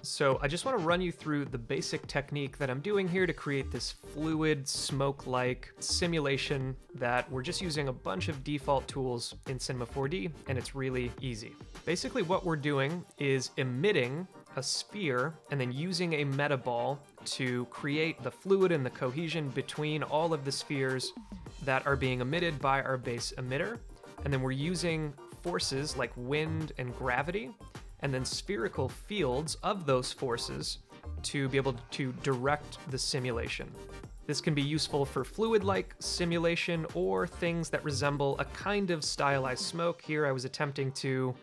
So I just want to run you through the basic technique that I'm doing here to create this fluid, smoke-like simulation that we're just using a bunch of default tools in Cinema 4D, and it's really easy. Basically what we're doing is emitting a sphere and then using a metaball to create the fluid and the cohesion between all of the spheres that are being emitted by our base emitter. And then we're using forces like wind and gravity and then spherical fields of those forces to be able to direct the simulation. This can be useful for fluid-like simulation or things that resemble a kind of stylized smoke. Here I was attempting to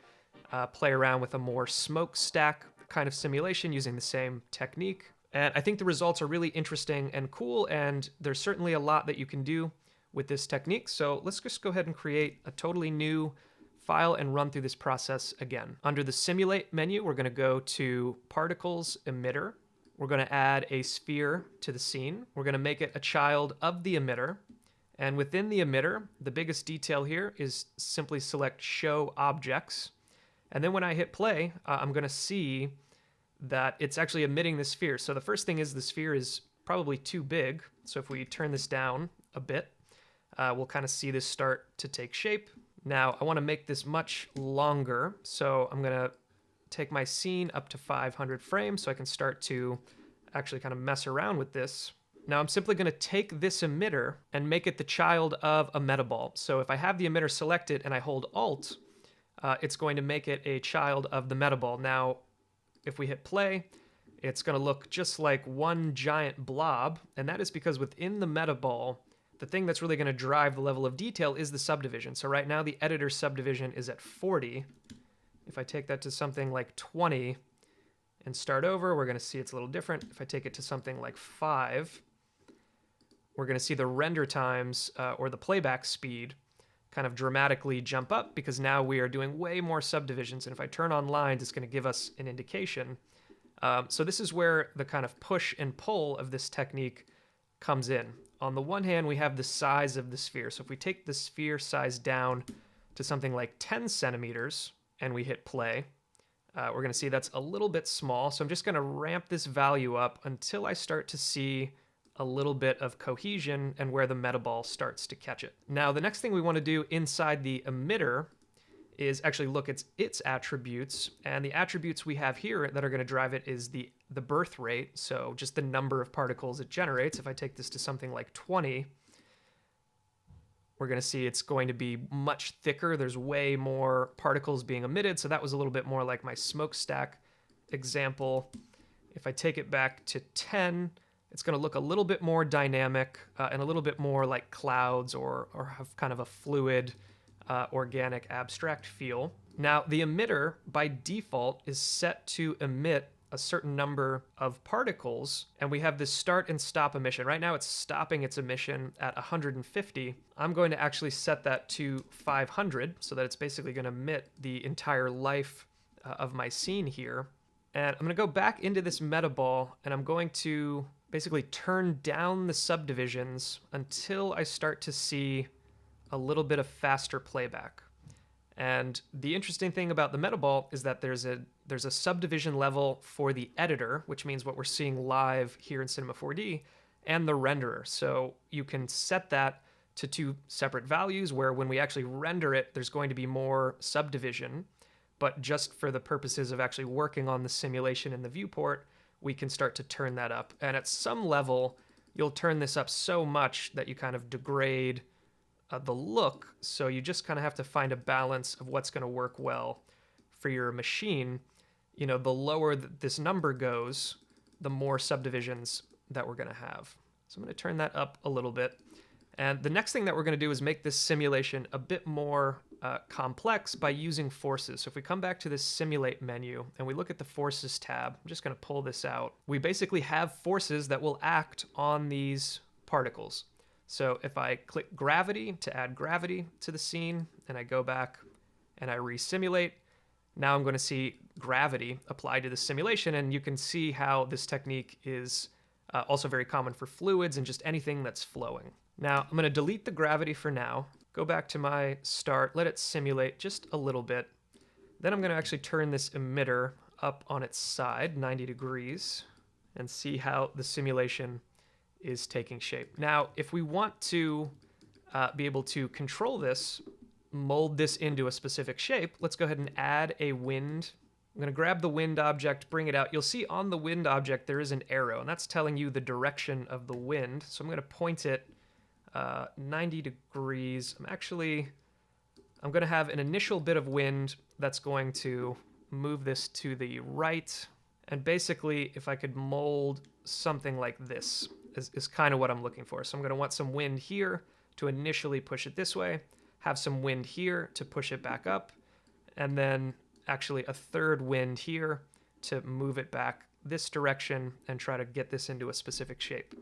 play around with a more smokestack kind of simulation using the same technique. And I think the results are really interesting and cool, and there's certainly a lot that you can do with this technique. So let's just go ahead and create a totally new file and run through this process again. Under the Simulate menu, we're going to go to Particles Emitter. We're going to add a sphere to the scene. We're going to make it a child of the emitter. And within the emitter, the biggest detail here is simply select Show Objects. And then when I hit play, I'm going to see that it's actually emitting the sphere. So the first thing is the sphere is probably too big. So if we turn this down a bit, we'll kind of see this start to take shape. Now I want to make this much longer, so I'm going to take my scene up to 500 frames so I can start to actually kind of mess around with this. Now I'm simply going to take this emitter and make it the child of a metaball. So if I have the emitter selected and I hold Alt, it's going to make it a child of the metaball. Now if we hit play, it's going to look just like one giant blob, and that is because within the metaball, the thing that's really going to drive the level of detail is the subdivision. So right now the editor subdivision is at 40. If I take that to something like 20 and start over, we're going to see it's a little different. If I take it to something like 5, we're going to see the render times or the playback speed kind of dramatically jump up because now we are doing way more subdivisions. And if I turn on lines, it's going to give us an indication. So this is where the kind of push and pull of this technique comes in. On the one hand, we have the size of the sphere. So if we take the sphere size down to something like 10 centimeters and we hit play, we're going to see that's a little bit small. So I'm just going to ramp this value up until I start to see a little bit of cohesion and where the metaball starts to catch it. Now, the next thing we want to do inside the emitter is actually look at its attributes. And the attributes we have here that are going to drive it is the birth rate, so just the number of particles it generates. If I take this to something like 20, we're going to see it's going to be much thicker. There's way more particles being emitted, so that was a little bit more like my smokestack example. If I take it back to 10, it's going to look a little bit more dynamic and a little bit more like clouds or have kind of a fluid, organic, abstract feel. Now, the emitter, by default, is set to emit a certain number of particles, and we have this start and stop emission. Right now, it's stopping its emission at 150. I'm going to actually set that to 500 so that it's basically going to emit the entire life of my scene here. And I'm going to go back into this metaball, and I'm going to basically turn down the subdivisions until I start to see a little bit of faster playback. And the interesting thing about the metaball is that there's a subdivision level for the editor, which means what we're seeing live here in Cinema 4D, and the renderer. So you can set that to two separate values where when we actually render it, there's going to be more subdivision. But just for the purposes of actually working on the simulation in the viewport, we can start to turn that up. And at some level, you'll turn this up so much that you kind of degrade the look, so you just kind of have to find a balance of what's going to work well for your machine. You know, the lower this number goes, the more subdivisions that we're going to have. So I'm going to turn that up a little bit. And the next thing that we're going to do is make this simulation a bit more complex by using forces. So if we come back to this Simulate menu and we look at the Forces tab, I'm just going to pull this out. We basically have forces that will act on these particles. So if I click gravity to add gravity to the scene, and I go back and I resimulate, now I'm going to see gravity applied to the simulation, and you can see how this technique is also very common for fluids and just anything that's flowing. Now I'm going to delete the gravity for now, go back to my start, let it simulate just a little bit. Then I'm going to actually turn this emitter up on its side, 90 degrees, and see how the simulation is taking shape. Now, if we want to be able to control this, mold this into a specific shape, let's go ahead and add a wind. I'm going to grab the wind object, bring it out. You'll see on the wind object there is an arrow, and that's telling you the direction of the wind. So I'm going to point it 90 degrees. I'm going to have an initial bit of wind that's going to move this to the right. And basically, if I could mold something like this is kind of what I'm looking for. So I'm going to want some wind here to initially push it this way, have some wind here to push it back up, and then actually a third wind here to move it back this direction and try to get this into a specific shape.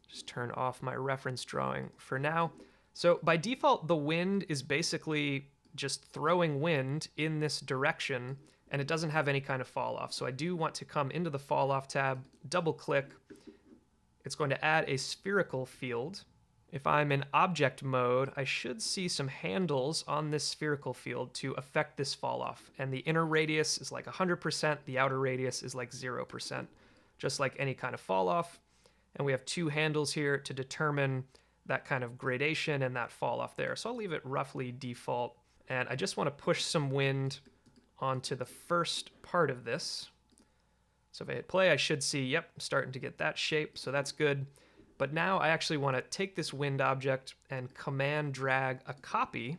Just turn off my reference drawing for now. So by default, the wind is basically just throwing wind in this direction, and it doesn't have any kind of fall off. So I do want to come into the fall off tab, double click. It's going to add a spherical field. If I'm in object mode, I should see some handles on this spherical field to affect this fall off. And the inner radius is like 100%, the outer radius is like 0%, just like any kind of fall off. And we have two handles here to determine that kind of gradation and that fall off there. So I'll leave it roughly default. And I just want to push some wind onto the first part of this. So if I hit play, I should see, yep, I'm starting to get that shape. So that's good. But now I actually want to take this wind object and command drag a copy,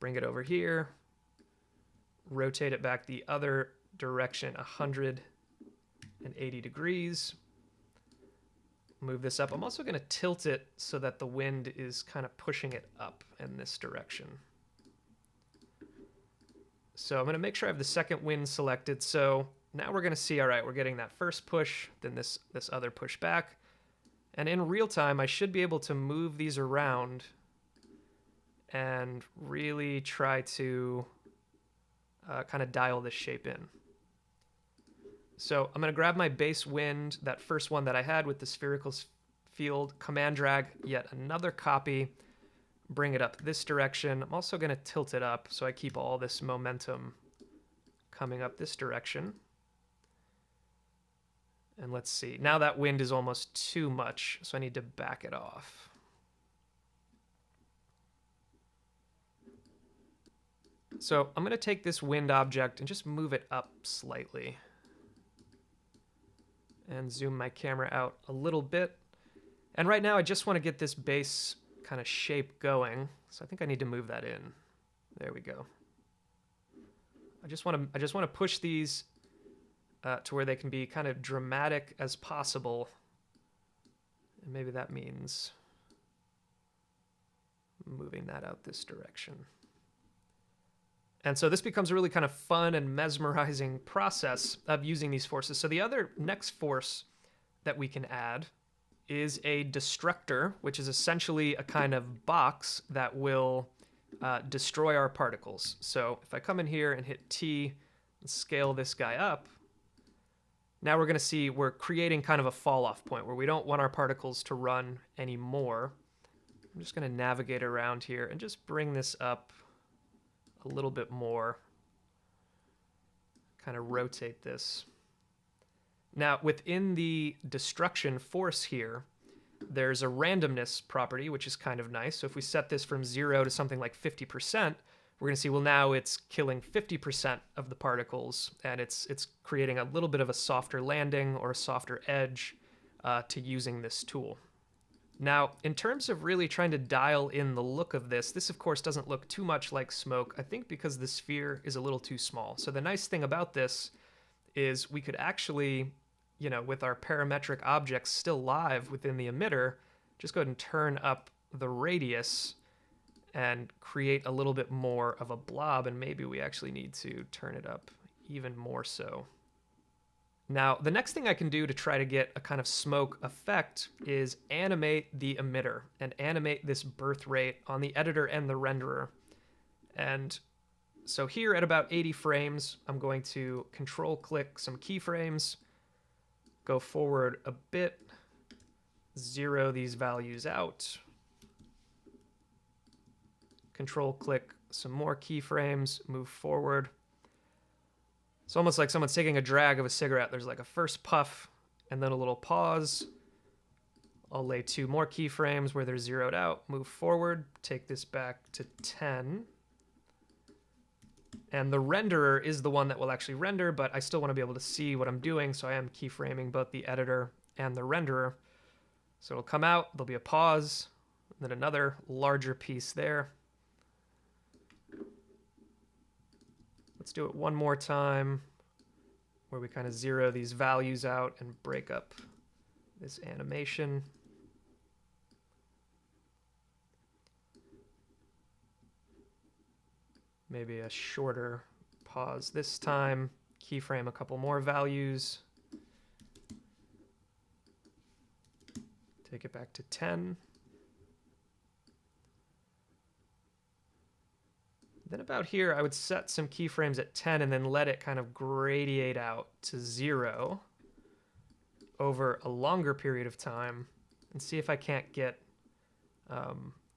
bring it over here, rotate it back the other direction 180 degrees, move this up. I'm also going to tilt it so that the wind is kind of pushing it up in this direction. So I'm going to make sure I have the second wind selected. So now we're going to see, all right, we're getting that first push, then this other push back. And in real time, I should be able to move these around and really try to kind of dial this shape in. So I'm going to grab my base wind, that first one that I had with the spherical field, command drag yet another copy, bring it up this direction. I'm also going to tilt it up so I keep all this momentum coming up this direction. And let's see, now that wind is almost too much, so I need to back it off. So I'm going to take this wind object and just move it up slightly. And zoom my camera out a little bit. And right now I just want to get this base kind of shape going, so I think I need to move that in. There we go. I just want to push these to where they can be kind of dramatic as possible. And maybe that means moving that out this direction. And so this becomes a really kind of fun and mesmerizing process of using these forces. So the other next force that we can add is a destructor, which is essentially a kind of box that will destroy our particles. So if I come in here and hit T and scale this guy up, now we're going to see we're creating kind of a fall-off point where we don't want our particles to run anymore. I'm just going to navigate around here and just bring this up a little bit more. Kind of rotate this. Now, within the destruction force here, there's a randomness property, which is kind of nice. So if we set this from 0 to something like 50%, we're going to see, well, now it's killing 50% of the particles, and it's creating a little bit of a softer landing or a softer edge to using this tool. Now, in terms of really trying to dial in the look of this of course doesn't look too much like smoke, I think because the sphere is a little too small. So the nice thing about this is we could actually, you know, with our parametric objects still live within the emitter, just go ahead and turn up the radius and create a little bit more of a blob, and maybe we actually need to turn it up even more so. Now, the next thing I can do to try to get a kind of smoke effect is animate the emitter and animate this birth rate on the editor and the renderer. And so here at about 80 frames, I'm going to control click some keyframes, go forward a bit, zero these values out, control click some more keyframes, move forward. It's almost like someone's taking a drag of a cigarette. There's like a first puff and then a little pause. I'll lay 2 more keyframes where they're zeroed out, move forward, take this back to 10. And the renderer is the one that will actually render, but I still want to be able to see what I'm doing, so I am keyframing both the editor and the renderer. So it'll come out, there'll be a pause, and then another larger piece there. Let's do it one more time, where we kind of zero these values out and break up this animation. Maybe a shorter pause this time. Keyframe a couple more values. Take it back to 10. Then about here, I would set some keyframes at 10 and then let it kind of gradiate out to 0 over a longer period of time and see if I can't get a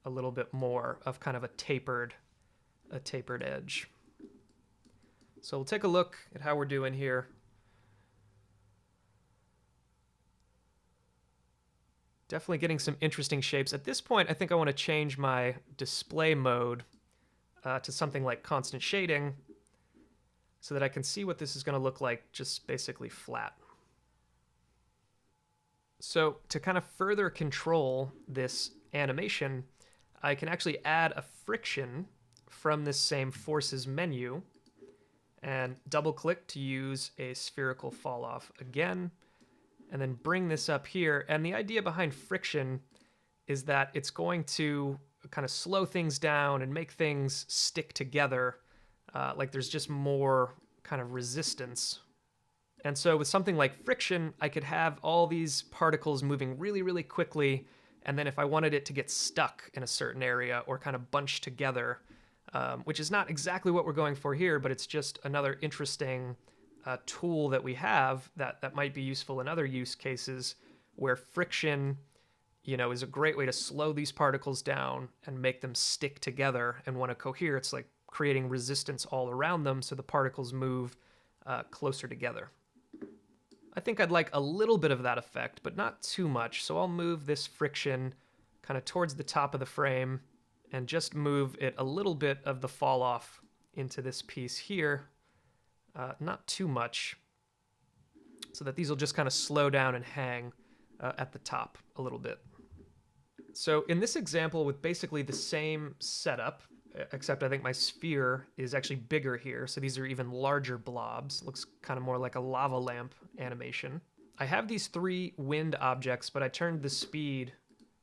little bit more of kind of a tapered edge. So we'll take a look at how we're doing here. Definitely getting some interesting shapes. At this point, I think I want to change my display mode to something like constant shading so that I can see what this is going to look like just basically flat. So to kind of further control this animation, I can actually add a friction from this same forces menu and double click to use a spherical fall off again, and then bring this up here. And the idea behind friction is that it's going to kind of slow things down and make things stick together, like there's just more kind of resistance. And so with something like friction, I could have all these particles moving really, really quickly, and then if I wanted it to get stuck in a certain area or kind of bunched together, which is not exactly what we're going for here, but it's just another interesting tool that we have that might be useful in other use cases where friction, you know, is a great way to slow these particles down and make them stick together and want to cohere. It's like creating resistance all around them so the particles move closer together. I think I'd like a little bit of that effect, but not too much. So I'll move this friction kind of towards the top of the frame and just move it a little bit of the fall off into this piece here. Not too much, so that these will just kind of slow down and hang at the top a little bit. So in this example with basically the same setup, except I think my sphere is actually bigger here, so these are even larger blobs. Looks kind of more like a lava lamp animation. I have these 3 wind objects, but I turned the speed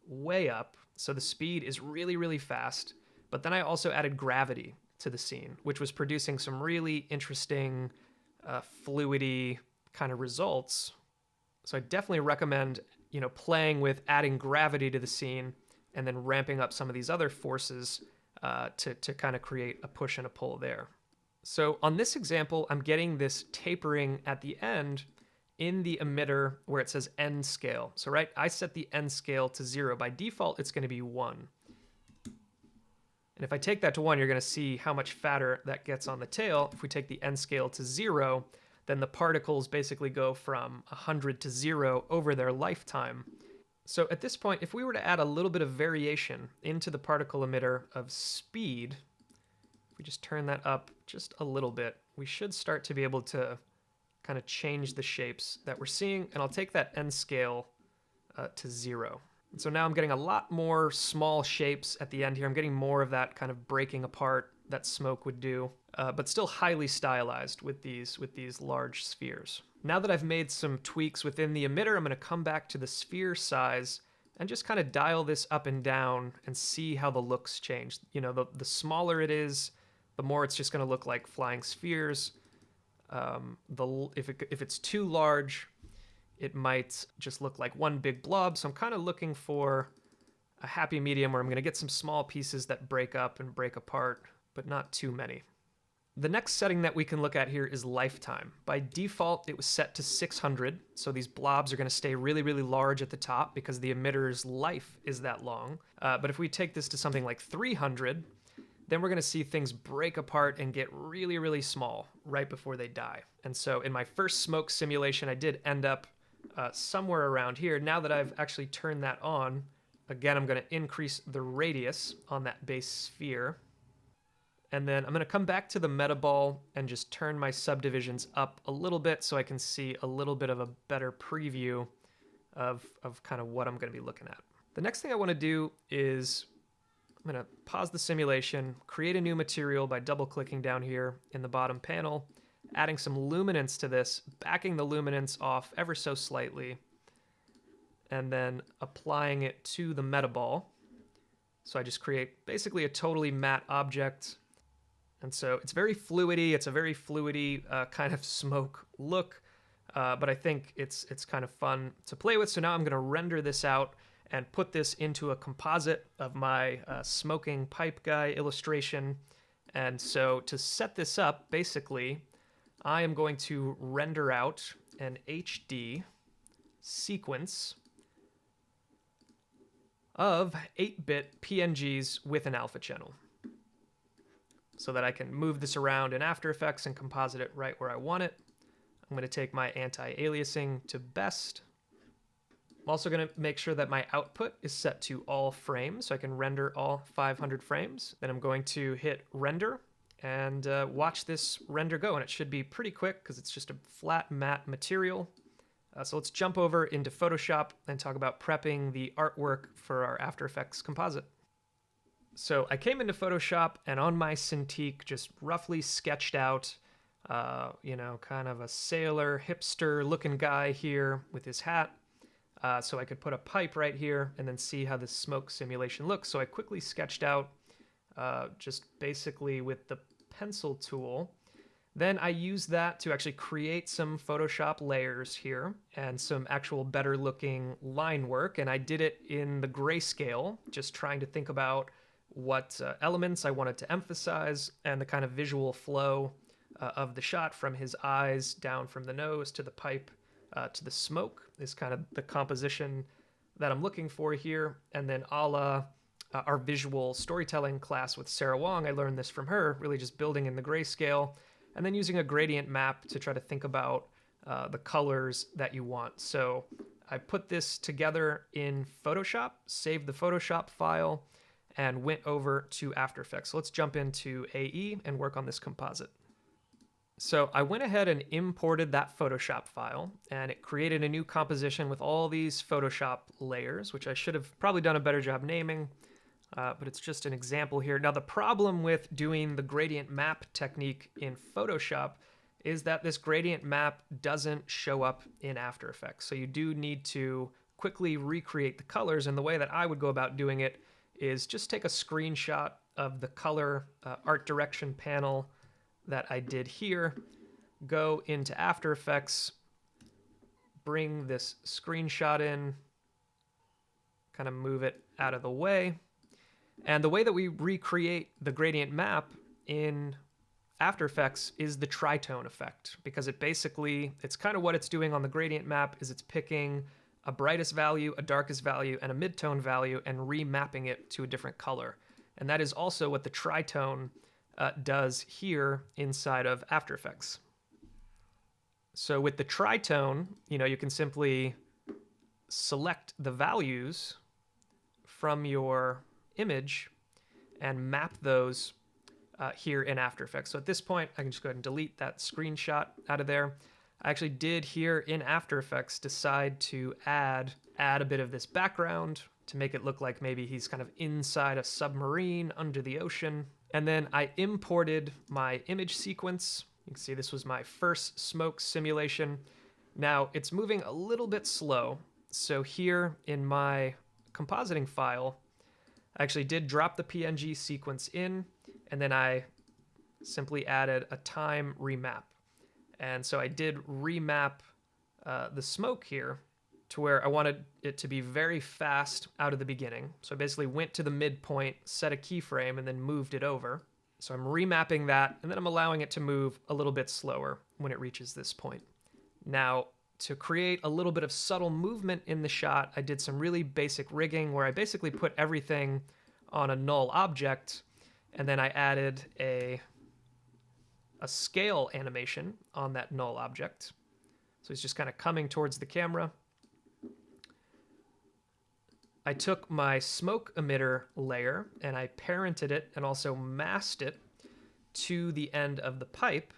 way up, so the speed is really, really fast. But then I also added gravity to the scene, which was producing some really interesting, fluidy kind of results. So I definitely recommend, you know, playing with adding gravity to the scene and then ramping up some of these other forces to kind of create a push and a pull there. So on this example, I'm getting this tapering at the end in the emitter where it says end scale. So right, I set the end scale to 0. By default, it's going to be 1. And if I take that to 1, you're going to see how much fatter that gets on the tail. If we take the end scale to 0, then the particles basically go from 100 to 0 over their lifetime. So at this point, if we were to add a little bit of variation into the particle emitter of speed, if we just turn that up just a little bit, we should start to be able to kind of change the shapes that we're seeing. And I'll take that end scale to 0. And so now I'm getting a lot more small shapes at the end here. I'm getting more of that kind of breaking apart that smoke would do, but still highly stylized with these large spheres. Now that I've made some tweaks within the emitter, I'm going to come back to the sphere size and just kind of dial this up and down and see how the looks change. You know, the smaller it is, the more it's just going to look like flying spheres. If it's too large, it might just look like one big blob. So I'm kind of looking for a happy medium where I'm going to get some small pieces that break up and break apart, but not too many. The next setting that we can look at here is lifetime. By default, it was set to 600. So these blobs are going to stay really, really large at the top because the emitter's life is that long. But if we take this to something like 300, then we're going to see things break apart and get really, really small right before they die. And so in my first smoke simulation, I did end up somewhere around here. Now that I've actually turned that on, again, I'm going to increase the radius on that base sphere. And then I'm going to come back to the metaball and just turn my subdivisions up a little bit so I can see a little bit of a better preview of kind of what I'm going to be looking at. The next thing I want to do is I'm going to pause the simulation, create a new material by double-clicking down here in the bottom panel, adding some luminance to this, backing the luminance off ever so slightly, and then applying it to the metaball. So I just create basically a totally matte object. And so it's very fluidy. It's a very fluidy kind of smoke look, but I think it's kind of fun to play with. So now I'm going to render this out and put this into a composite of my smoking pipe guy illustration. And so to set this up, basically, I am going to render out an HD sequence of 8-bit PNGs with an alpha channel, so that I can move this around in After Effects and composite it right where I want it. I'm going to take my anti-aliasing to best. I'm also going to make sure that my output is set to all frames, so I can render all 500 frames. Then I'm going to hit render and watch this render go, and it should be pretty quick because it's just a flat matte material. So let's jump over into Photoshop and talk about prepping the artwork for our After Effects composite. So I came into Photoshop and on my Cintiq just roughly sketched out, kind of a sailor, hipster looking guy here with his hat. So I could put a pipe right here and then see how the smoke simulation looks. So I quickly sketched out just basically with the pencil tool. Then I used that to actually create some Photoshop layers here and some actual better looking line work. And I did it in the grayscale, just trying to think about what elements I wanted to emphasize and the kind of visual flow of the shot from his eyes down from the nose to the pipe to the smoke is kind of the composition that I'm looking for here. And then a la our visual storytelling class with Sarah Wong, I learned this from her, really just building in the grayscale and then using a gradient map to try to think about the colors that you want. So I put this together in Photoshop, saved the Photoshop file, and went over to After Effects. So let's jump into AE and work on this composite. So I went ahead and imported that Photoshop file, and it created a new composition with all these Photoshop layers, which I should have probably done a better job naming, but it's just an example here. Now the problem with doing the gradient map technique in Photoshop is that this gradient map doesn't show up in After Effects. So you do need to quickly recreate the colors, and the way that I would go about doing it is just take a screenshot of the color art direction panel that I did here, go into After Effects, bring this screenshot in, kind of move it out of the way. And the way that we recreate the gradient map in After Effects is the tritone effect, because it's kind of what it's doing on the gradient map is it's picking a brightest value, a darkest value, and a midtone value, and remapping it to a different color. And that is also what the tritone does here inside of After Effects. So with the tritone, you can simply select the values from your image and map those here in After Effects. So at this point, I can just go ahead and delete that screenshot out of there. I actually did here in After Effects decide to add a bit of this background to make it look like maybe he's kind of inside a submarine under the ocean. And then I imported my image sequence. You can see this was my first smoke simulation. Now it's moving a little bit slow. So here in my compositing file, I actually did drop the PNG sequence in, and then I simply added a time remap. And so I did remap the smoke here to where I wanted it to be very fast out of the beginning. So I basically went to the midpoint, set a keyframe, and then moved it over. So I'm remapping that, and then I'm allowing it to move a little bit slower when it reaches this point. Now, to create a little bit of subtle movement in the shot, I did some really basic rigging where I basically put everything on a null object And then I added a scale animation on that null object. So he's just kind of coming towards the camera. I took my smoke emitter layer and I parented it and also masked it to the end of the pipe.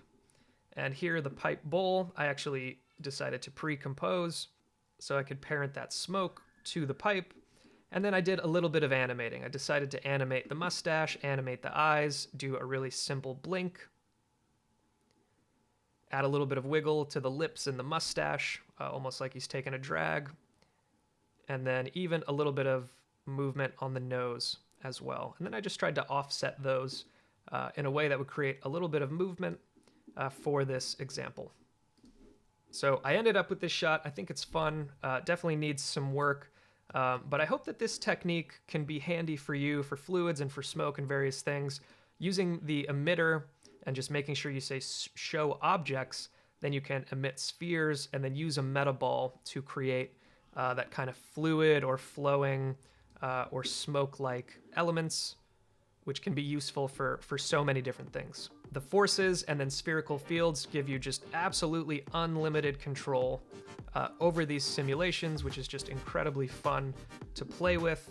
And here the pipe bowl, I actually decided to pre-compose so I could parent that smoke to the pipe. And then I did a little bit of animating. I decided to animate the mustache, animate the eyes, do a really simple blink, add a little bit of wiggle to the lips and the mustache, almost like he's taking a drag. And then even a little bit of movement on the nose as well. And then I just tried to offset those in a way that would create a little bit of movement for this example. So I ended up with this shot. I think it's fun, definitely needs some work, but I hope that this technique can be handy for you for fluids and for smoke and various things. Using the emitter and just making sure you say show objects, then you can emit spheres and then use a metaball to create that kind of fluid or flowing or smoke-like elements, which can be useful for so many different things. The forces and then spherical fields give you just absolutely unlimited control over these simulations, which is just incredibly fun to play with.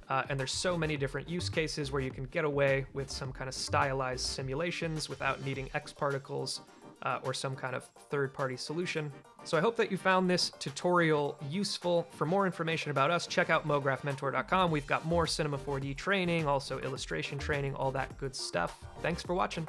And there's so many different use cases where you can get away with some kind of stylized simulations without needing X particles or some kind of third-party solution. So I hope that you found this tutorial useful. For more information about us, check out mographmentor.com. We've got more Cinema 4D training, also illustration training, all that good stuff. Thanks for watching.